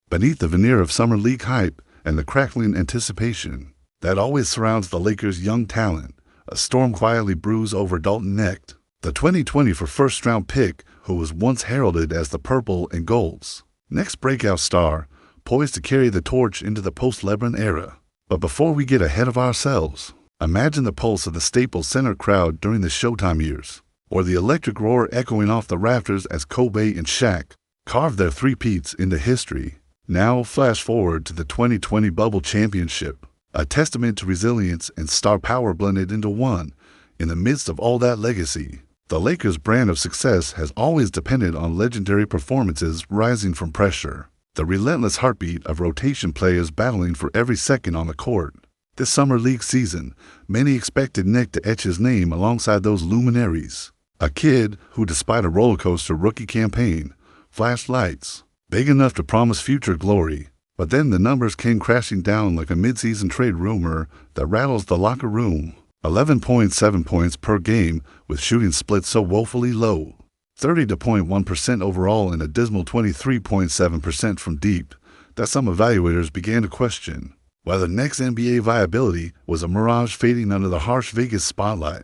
beneath the veneer of summer league hype and the crackling anticipation that always surrounds the Lakers' young talent, a storm quietly brews over Dalton Knecht, the 2020 first-round pick who was once heralded as the purple and golds. Knecht's breakout star, poised to carry the torch into the post-LeBron era. But before we get ahead of ourselves, imagine the pulse of the Staples Center crowd during the Showtime years, or the electric roar echoing off the rafters as Kobe and Shaq carved their three-peats into history. Now flash forward to the 2020 Bubble Championship, a testament to resilience and star power blended into one. In the midst of all that legacy, the Lakers' brand of success has always depended on legendary performances rising from pressure, the relentless heartbeat of rotation players battling for every second on the court. This summer league season, many expected Knecht to etch his name alongside those luminaries. A kid who, despite a rollercoaster rookie campaign, flashed lights, big enough to promise future glory. But then the numbers came crashing down like a midseason trade rumor that rattles the locker room. 11.7 points per game with shooting split so woefully low. 30.1% overall and a dismal 23.7% from deep that some evaluators began to question whether Knecht's NBA viability was a mirage fading under the harsh Vegas spotlight.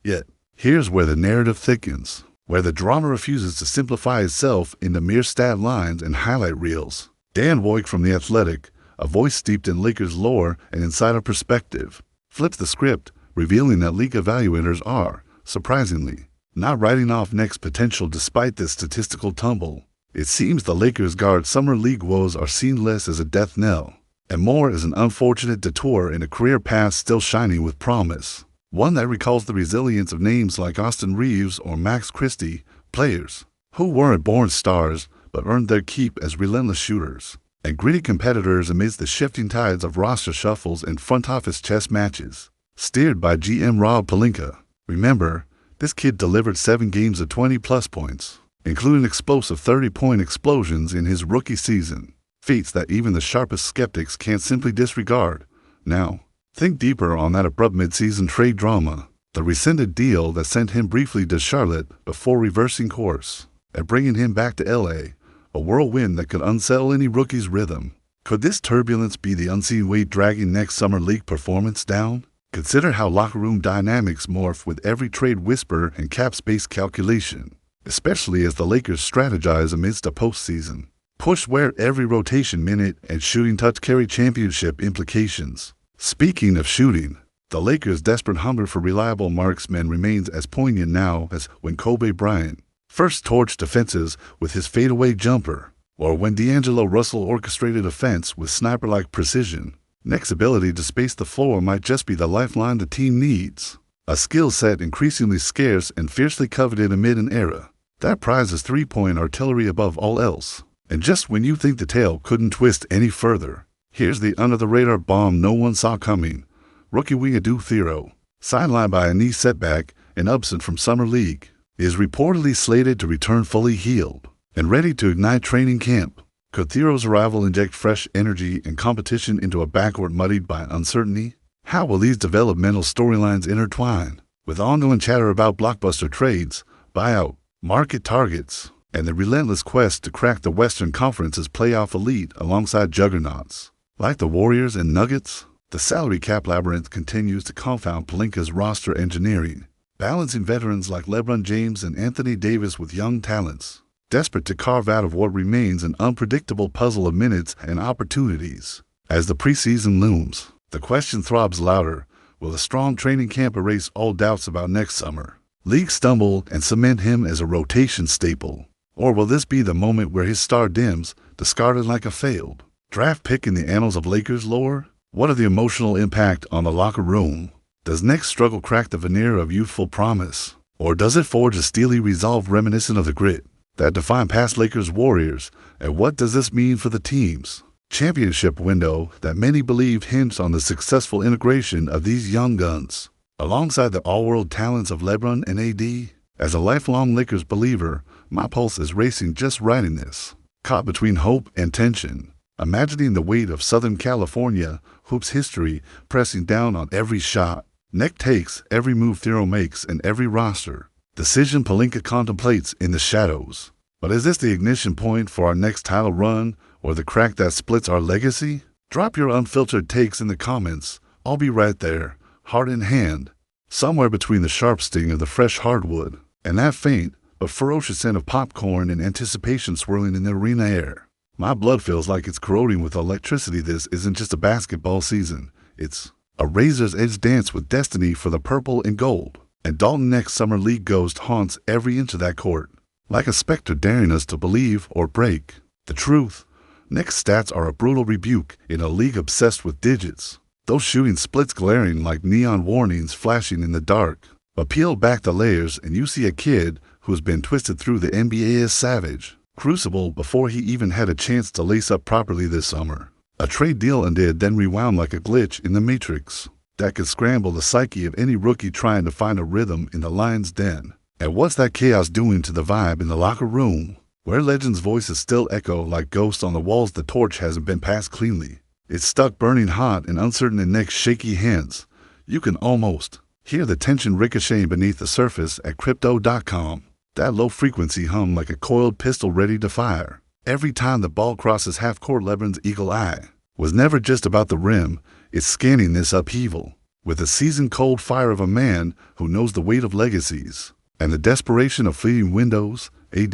Yet, here's where the narrative thickens, where the drama refuses to simplify itself into mere stat lines and highlight reels. Dan Voigt from The Athletic, a voice steeped in Lakers lore and insider perspective, flips the script, revealing that league evaluators are, surprisingly, not writing off Knecht's potential despite this statistical tumble. It seems the Lakers' guard summer league woes are seen less as a death knell, and more as an unfortunate detour in a career path still shining with promise. One that recalls the resilience of names like Austin Reeves or Max Christie, players who weren't born stars but earned their keep as relentless shooters and gritty competitors amidst the shifting tides of roster shuffles and front office chess matches. Steered by GM Rob Pelinka. Remember, this kid delivered 7 games of 20-plus points, including explosive 30-point explosions in his rookie season, feats that even the sharpest skeptics can't simply disregard. Now, think deeper on that abrupt midseason trade drama, the rescinded deal that sent him briefly to Charlotte before reversing course and bringing him back to LA, a whirlwind that could unsettle any rookie's rhythm. Could this turbulence be the unseen weight dragging next summer league performance down? Consider how locker room dynamics morph with every trade whisper and cap space calculation, especially as the Lakers strategize amidst a postseason push where every rotation minute and shooting touch carry championship implications. Speaking of shooting, the Lakers' desperate hunger for reliable marksmen remains as poignant now as when Kobe Bryant first torched defenses with his fadeaway jumper, or when D'Angelo Russell orchestrated offense with sniper-like precision. Knecht's ability to space the floor might just be the lifeline the team needs, a skill set increasingly scarce and fiercely coveted amid an era that prizes three-point artillery above all else. And just when you think the tale couldn't twist any further, here's the under-the-radar bomb no one saw coming. Rookie wing Adu Thero, sidelined by a knee setback and absent from summer league, is reportedly slated to return fully healed and ready to ignite training camp. Could Thero's arrival inject fresh energy and competition into a backcourt muddied by uncertainty? How will these developmental storylines intertwine with ongoing chatter about blockbuster trades, buyout, market targets, and the relentless quest to crack the Western Conference's playoff elite alongside juggernauts like the Warriors and Nuggets? The salary cap labyrinth continues to confound Pelinka's roster engineering, balancing veterans like LeBron James and Anthony Davis with young talents desperate to carve out of what remains an unpredictable puzzle of minutes and opportunities. As the preseason looms, the question throbs louder: will a strong training camp erase all doubts about next summer? League stumble and cement him as a rotation staple? Or will this be the moment where his star dims, discarded like a failed draft pick in the annals of Lakers lore? What of the emotional impact on the locker room? Does Knecht's struggle crack the veneer of youthful promise? Or does it forge a steely resolve reminiscent of the grit that defined past Lakers Warriors? And what does this mean for the team's championship window that many believe hinged on the successful integration of these young guns alongside the all-world talents of LeBron and AD? As a lifelong Lakers believer, my pulse is racing just writing this, caught between hope and tension, imagining the weight of Southern California hoops history pressing down on every shot Knecht takes, every move Thero makes, and every roster decision Pelinka contemplates in the shadows. But is this the ignition point for our next title run, Or the crack that splits our legacy? Drop your unfiltered takes in the comments. I'll be right there, heart in hand, somewhere between the sharp sting of the fresh hardwood and that faint but ferocious scent of popcorn and anticipation swirling in the arena air. My blood feels like it's corroding with electricity. This isn't just a basketball season. It's a razor's edge dance with destiny for the purple and gold. And Dalton Knecht's Summer League ghost haunts every inch of that court, like a specter daring us to believe or break the truth. Knecht's stats are a brutal rebuke in a league obsessed with digits. Those shooting splits glaring like neon warnings flashing in the dark. But peel back the layers and you see a kid who's been twisted through the NBA's savage crucible before he even had a chance to lace up properly this summer. A trade deal ended, then rewound like a glitch in the Matrix that could scramble the psyche of any rookie trying to find a rhythm in the lion's den. And what's that chaos doing to the vibe in the locker room, where legends' voices still echo like ghosts on the walls? The torch hasn't been passed cleanly. It's stuck burning hot and uncertain in Knecht's shaky hands. You can almost hear the tension ricocheting beneath the surface at crypto.com. That low-frequency hum like a coiled pistol ready to fire every time the ball crosses half-court. LeBron's eagle eye was never just about the rim. It's scanning this upheaval with the seasoned cold fire of a man who knows the weight of legacies and the desperation of fleeting windows. AD,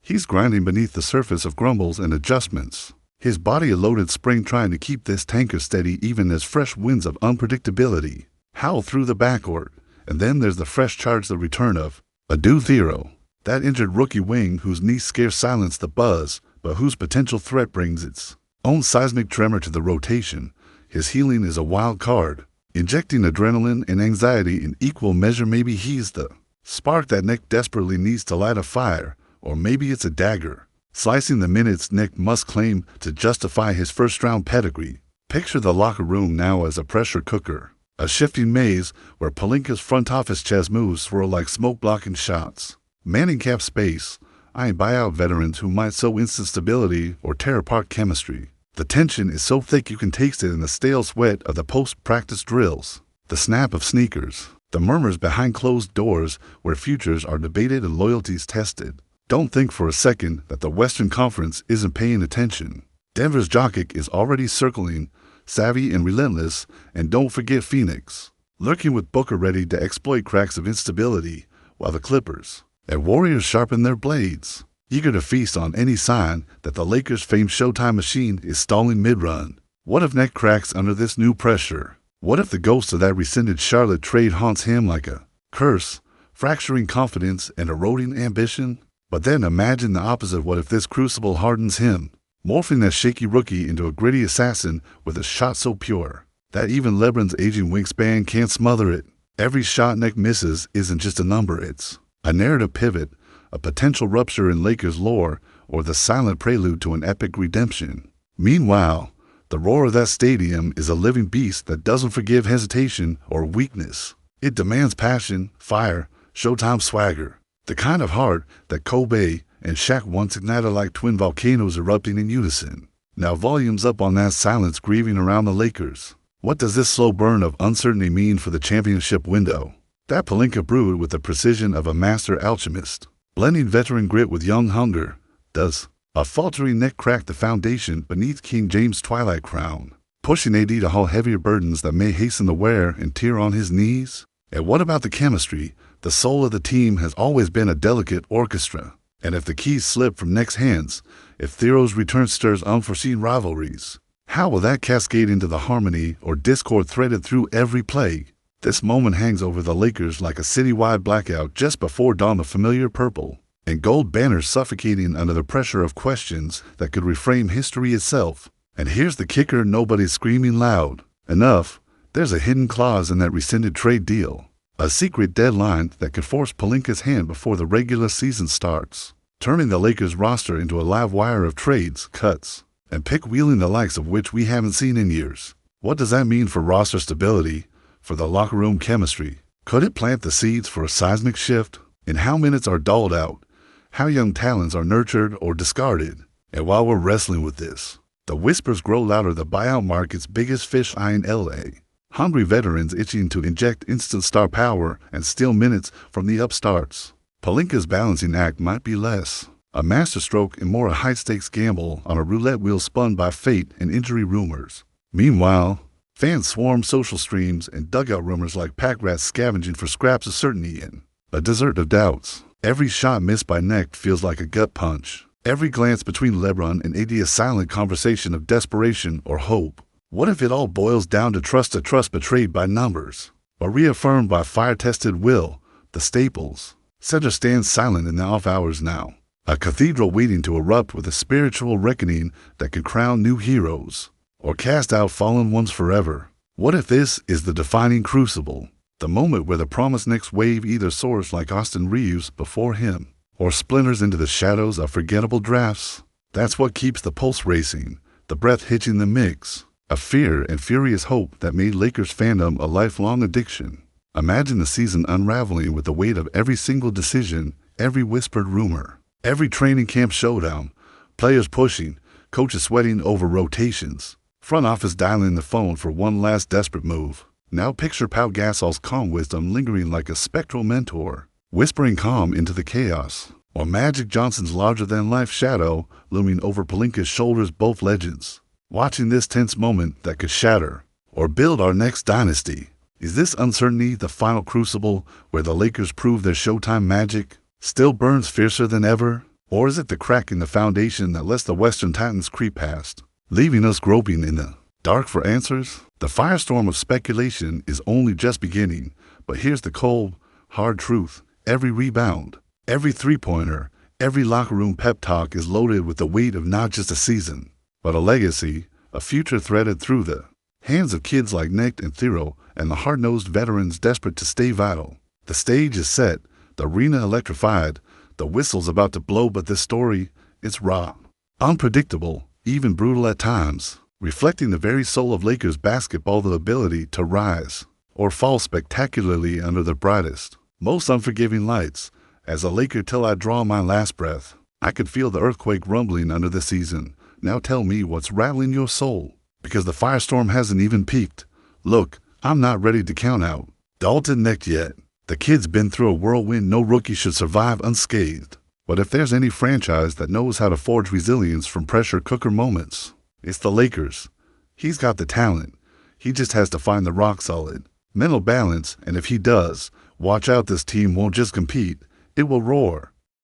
he's grinding beneath the surface of grumbles and adjustments. His body a loaded spring trying to keep this tanker steady even as fresh winds of unpredictability howl through the backcourt. And then there's the fresh charge, the return of Adu Thero, that injured rookie wing whose knees scarce silence the buzz, but whose potential threat brings its own seismic tremor to the rotation. His healing is a wild card, injecting adrenaline and anxiety in equal measure. Maybe he's the spark that Knecht desperately needs to light a fire, or maybe it's a dagger slicing the minutes Knecht must claim to justify his first-round pedigree. Picture the locker room now as a pressure cooker, a shifting maze where Pelinka's front office chess moves swirl like smoke-blocking shots, manning cap space, eyeing buyout veterans who might sow instant stability or tear apart chemistry. The tension is so thick you can taste it in the stale sweat of the post-practice drills, the snap of sneakers, the murmurs behind closed doors where futures are debated and loyalties tested. Don't think for a second that the Western Conference isn't paying attention. Denver's Jokic is already circling, savvy and relentless, and don't forget Phoenix, lurking with Booker ready to exploit cracks of instability, while the Clippers and Warriors sharpen their blades, eager to feast on any sign that the Lakers' famed Showtime machine is stalling mid-run. What if Knecht cracks under this new pressure? What if the ghost of that rescinded Charlotte trade haunts him like a curse, fracturing confidence and eroding ambition? But then imagine the opposite. What if this crucible hardens him, morphing that shaky rookie into a gritty assassin with a shot so pure that even LeBron's aging wingspan can't smother it? Every shot Knecht misses isn't just a number, it's a narrative pivot, a potential rupture in Lakers lore, or the silent prelude to an epic redemption. Meanwhile, the roar of that stadium is a living beast that doesn't forgive hesitation or weakness. It demands passion, fire, Showtime swagger, the kind of heart that Kobe and Shaq once ignited like twin volcanoes erupting in unison. Now volumes up on that silence grieving around the Lakers. What does this slow burn of uncertainty mean for the championship window? That Pelinka brewed with the precision of a master alchemist, blending veteran grit with young hunger. Does a faltering Knecht crack the foundation beneath King James' twilight crown, pushing AD to haul heavier burdens that may hasten the wear and tear on his knees? And what about the chemistry? The soul of the team has always been a delicate orchestra. And if the keys slip from Knecht's hands, if Thero's return stirs unforeseen rivalries, how will that cascade into the harmony or discord threaded through every play? This moment hangs over the Lakers like a citywide blackout just before dawn, the familiar purple and gold banners suffocating under the pressure of questions that could reframe history itself. And here's the kicker: nobody's screaming loud enough. There's a hidden clause in that rescinded trade deal, a secret deadline that could force Pelinka's hand before the regular season starts, turning the Lakers roster into a live wire of trades, cuts, and pick-wheeling the likes of which we haven't seen in years. What does that mean for roster stability, for the locker room chemistry? Could it plant the seeds for a seismic shift in how minutes are doled out, how young talents are nurtured or discarded? And while we're wrestling with this, the whispers grow louder. The buyout market's biggest fish eyeing LA, hungry veterans itching to inject instant star power and steal minutes from the upstarts. Pelinka's balancing act might be less A masterstroke and more a high-stakes gamble on a roulette wheel spun by fate and injury rumors. Meanwhile, fans swarm social streams and dugout rumors like pack rats scavenging for scraps of certainty in a desert of doubts. Every shot missed by Knecht feels like a gut punch. Every glance between LeBron and AD a silent conversation of desperation or hope. What if it all boils down to a trust betrayed by numbers, or reaffirmed by fire-tested will? The staples. Cedar stands silent in the off hours now, a cathedral waiting to erupt with a spiritual reckoning that could crown new heroes, or cast out fallen ones forever. What if this is the defining crucible? The moment where the promised next wave either soars like Austin Reeves before him, or splinters into the shadows of forgettable drafts. That's what keeps the pulse racing, the breath hitching the mix, a fear and furious hope that made Lakers fandom a lifelong addiction. Imagine the season unraveling with the weight of every single decision, every whispered rumor, every training camp showdown, players pushing, coaches sweating over rotations, front office dialing the phone for one last desperate move. Now picture Pau Gasol's calm wisdom lingering like a spectral mentor, whispering calm into the chaos, or Magic Johnson's larger-than-life shadow looming over Pelinka's shoulders, both legends, watching this tense moment that could shatter or build our next dynasty. Is this uncertainty the final crucible where the Lakers prove their Showtime magic still burns fiercer than ever? Or is it the crack in the foundation that lets the Western Titans creep past, leaving us groping in the dark for answers? The firestorm of speculation is only just beginning, but here's the cold, hard truth. Every rebound, every three-pointer, every locker room pep talk is loaded with the weight of not just a season, but a legacy, a future threaded through the hands of kids like Knecht and Thero and the hard-nosed veterans desperate to stay vital. The stage is set, the arena electrified, the whistle's about to blow, but this story, it's raw, unpredictable, even brutal at times, reflecting the very soul of Lakers basketball, the ability to rise or fall spectacularly under the brightest, most unforgiving lights. As a Laker till I draw my last breath, I could feel the earthquake rumbling under the season. Now tell me what's rattling your soul, because the firestorm hasn't even peaked. Look, I'm not ready to count out Dalton Knecht yet. The kid's been through a whirlwind no rookie should survive unscathed. But if there's any franchise that knows how to forge resilience from pressure cooker moments, it's the Lakers. He's got the talent. He just has to find the rock-solid mental balance, and if he does, watch out, this team won't just compete, it will roar.